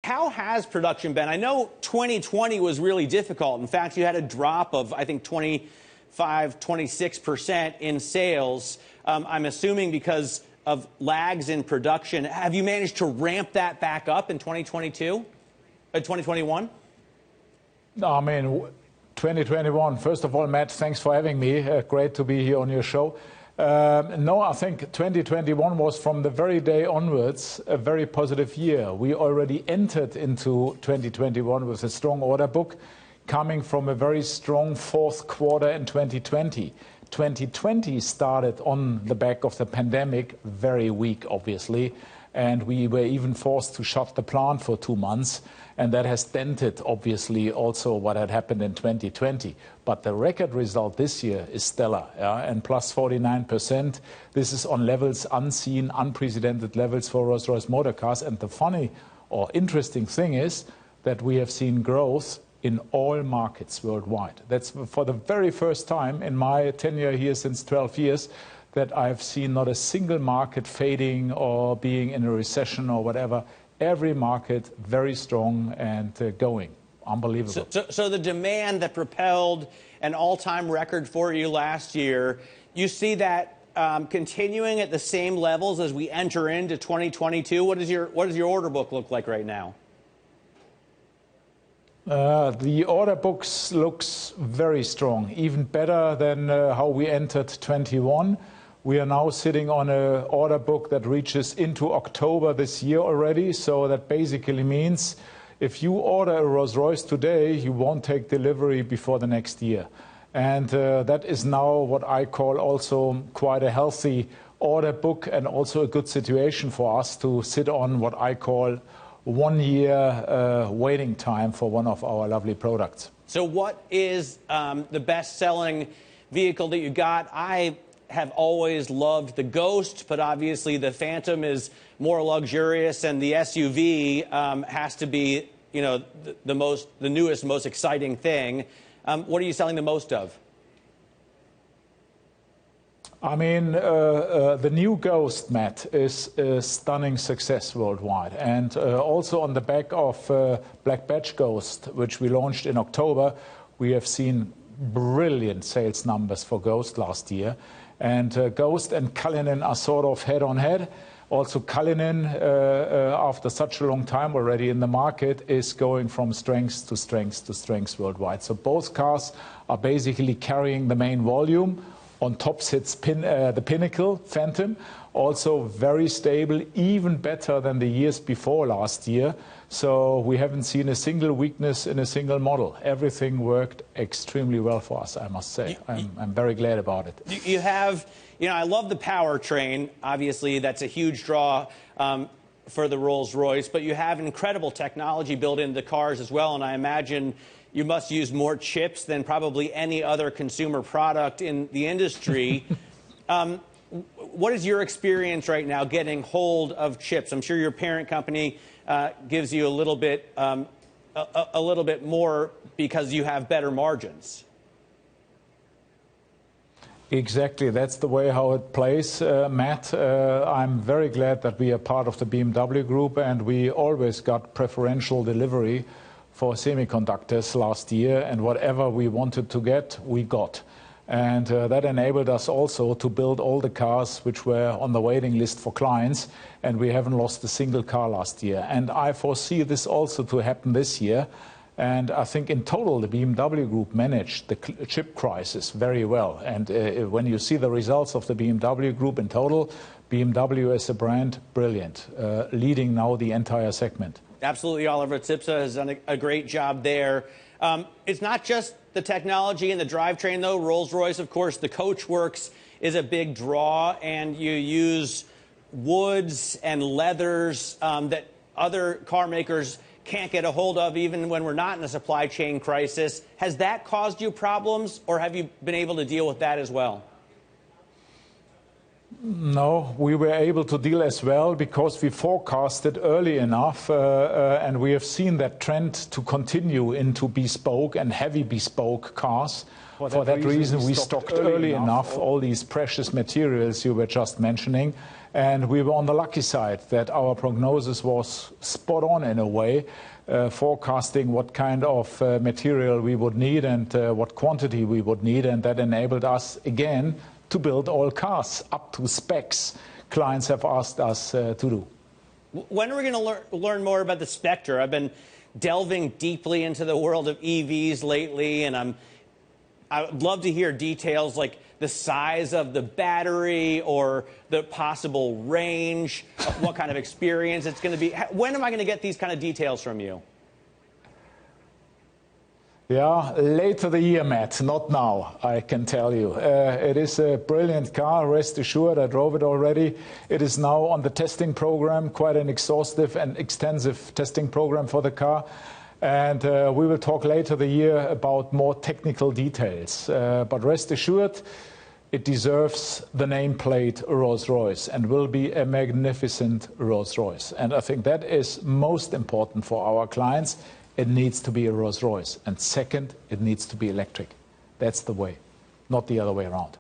how has production been? I know 2020 was really difficult. In fact, you had a drop of, I think, 26% in sales. I'm assuming because of lags in production. Have you managed to ramp that back up in 2022, 2021? I mean, 2021, first of all, Matt, thanks for having me. Great to be here on your show. No, I think 2021 was from the very day onwards a very positive year. We already entered into 2021 with a strong order book coming from a very strong fourth quarter in 2020. 2020 started on the back of the pandemic, very weak, obviously, and we were even forced to shut the plant for 2 months, and that has dented, obviously, also what had happened in 2020. But the record result this year is stellar, and plus 49%. This is on levels unseen, unprecedented levels for Rolls-Royce motor cars. And the funny or interesting thing is that we have seen growth in all markets worldwide. That's for the very first time in my tenure here since 12 years that I've seen not a single market fading or being in a recession or whatever. Every market very strong and going. Unbelievable. So the demand that propelled an all-time record for you last year, you see that continuing at the same levels as we enter into 2022? What does your order book look like right now? The order books looks very strong, even better than how we entered 21. We are now sitting on an order book that reaches into October this year already. So that basically means if you order a Rolls-Royce today, you won't take delivery before the next year. And that is now what I call also quite a healthy order book and also a good situation for us to sit on what I call 1 year waiting time for one of our lovely products. So what is the best-selling vehicle that you got? I have always loved the Ghost, but obviously the Phantom is more luxurious, and the SUV has to be, you know, the newest, most exciting thing. What are you selling the most of? I mean, the new Ghost, Matt, is a stunning success worldwide. And also on the back of Black Badge Ghost, which we launched in October, we have seen brilliant sales numbers for Ghost last year. And Ghost and Cullinan are sort of head-on-head. Also, Cullinan, after such a long time already in the market, is going from strength to strength to strength worldwide. So both cars are basically carrying the main volume. On top sits the Pinnacle Phantom, also very stable, even better than the years before last year. So we haven't seen a single weakness in a single model. Everything worked extremely well for us, I must say. I'm very glad about it. You have, you know, I love the powertrain. Obviously, that's a huge draw for the Rolls-Royce, but you have incredible technology built into the cars as well, and I imagine you must use more chips than probably any other consumer product in the industry. What is your experience right now getting hold of chips? I'm sure your parent company gives you a little bit more because you have better margins. Exactly. That's the way how it plays, Matt. I'm very glad that we are part of the BMW Group, and we always got preferential delivery for semiconductors last year, and whatever we wanted to get, we got. And that enabled us also to build all the cars which were on the waiting list for clients, and we haven't lost a single car last year. And I foresee this also to happen this year. And I think in total, the BMW Group managed the chip crisis very well. And when you see the results of the BMW Group in total, BMW as a brand, brilliant, leading now the entire segment. Absolutely, Oliver Zipse has done a great job there. It's not just the technology and the drivetrain, though. Rolls-Royce, of course, the Coachworks is a big draw, and you use woods and leathers that other car makers can't get a hold of, even when we're not in a supply chain crisis. Has that caused you problems, or have you been able to deal with that as well? No, we were able to deal as well because we forecasted early enough, and we have seen that trend to continue into bespoke and heavy bespoke cars. For that reason, we stocked early enough all these precious materials you were just mentioning, and we were on the lucky side that our prognosis was spot on in a way, forecasting what kind of material we would need and what quantity we would need, and that enabled us again to build all cars up to specs clients have asked us to do. When are we going to learn more about the Spectre? I've been delving deeply into the world of EVs lately, and I would love to hear details like the size of the battery or the possible range, what kind of experience it's going to be. When am I going to get these kind of details from you? Yeah, later the year, Matt, not now, I can tell you. It is a brilliant car, rest assured, I drove it already. It is now on the testing program, quite an exhaustive and extensive testing program for the car. And we will talk later the year about more technical details. But rest assured, it deserves the nameplate Rolls-Royce and will be a magnificent Rolls-Royce. And I think that is most important for our clients. It needs to be a Rolls-Royce. And second, it needs to be electric. That's the way, not the other way around.